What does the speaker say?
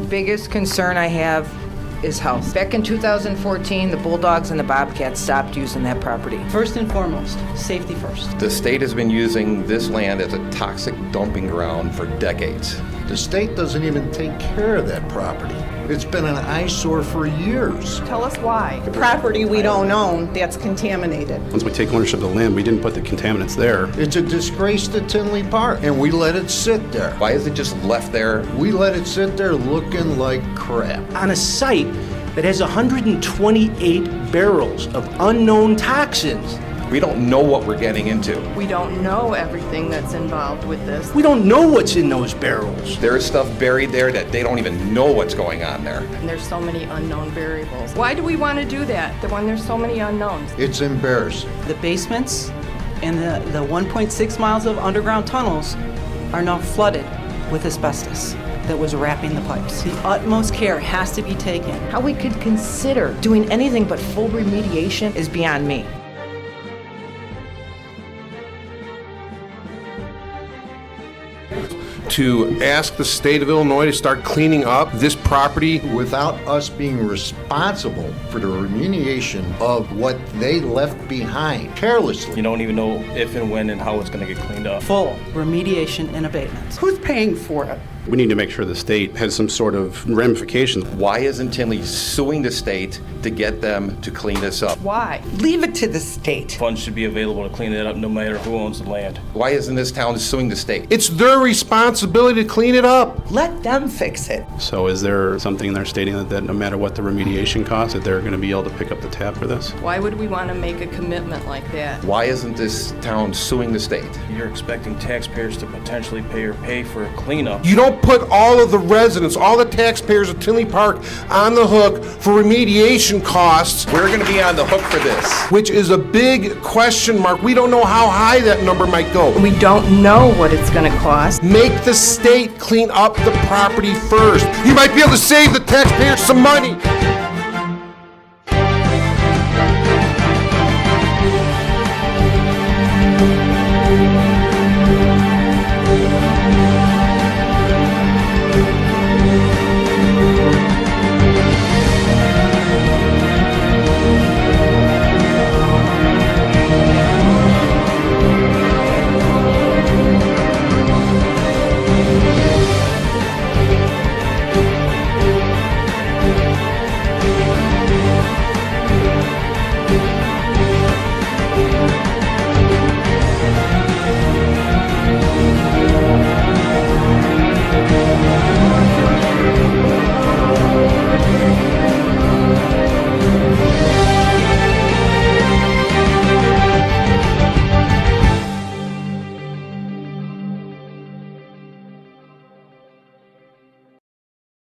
biggest concern I have is health. Back in 2014, the bulldogs and the bobcats stopped using that property. First and foremost, safety first. The state has been using this land as a toxic dumping ground for decades. The state doesn't even take care of that property. It's been an eyesore for years. Tell us why. The property we don't own, that's contaminated. Once we take ownership of the land, we didn't put the contaminants there. It's a disgrace to Tinley Park, and we let it sit there. Why is it just left there? We let it sit there looking like crap. On a site that has 128 barrels of unknown toxins. We don't know what we're getting into. We don't know everything that's involved with this. We don't know what's in those barrels. There is stuff buried there that they don't even know what's going on there. And there's so many unknown variables. Why do we want to do that when there's so many unknowns? It's embarrassing. The basements and the 1.6 miles of underground tunnels are now flooded with asbestos that was wrapping the pipes. The utmost care has to be taken. How we could consider doing anything but full remediation is beyond me. To ask the state of Illinois to start cleaning up this property Without us being responsible for the remediation of what they left behind carelessly. You don't even know if and when and how it's going to get cleaned up. Full remediation and abatement. Who's paying for it? We need to make sure the state has some sort of ramifications. Why isn't Tinley suing the state to get them to clean this up? Why? Leave it to the state. Funds should be available to clean it up no matter who owns the land. Why isn't this town suing the state? it's their responsibility to clean it up. Let them fix it. So is there something in there stating that no matter what the remediation costs, that they're going to be able to pick up the tab for this? Why would we want to make a commitment like that? Why isn't this town suing the state? You're expecting taxpayers to potentially pay for a cleanup. You don't put all of the residents, all the taxpayers of Tinley Park on the hook for remediation costs, We're going to be on the hook for this. which is a big question mark. We don't know how high that number might go. We don't know what it's going to cost. Make the state clean up the property first. You might be able to save the taxpayers some money.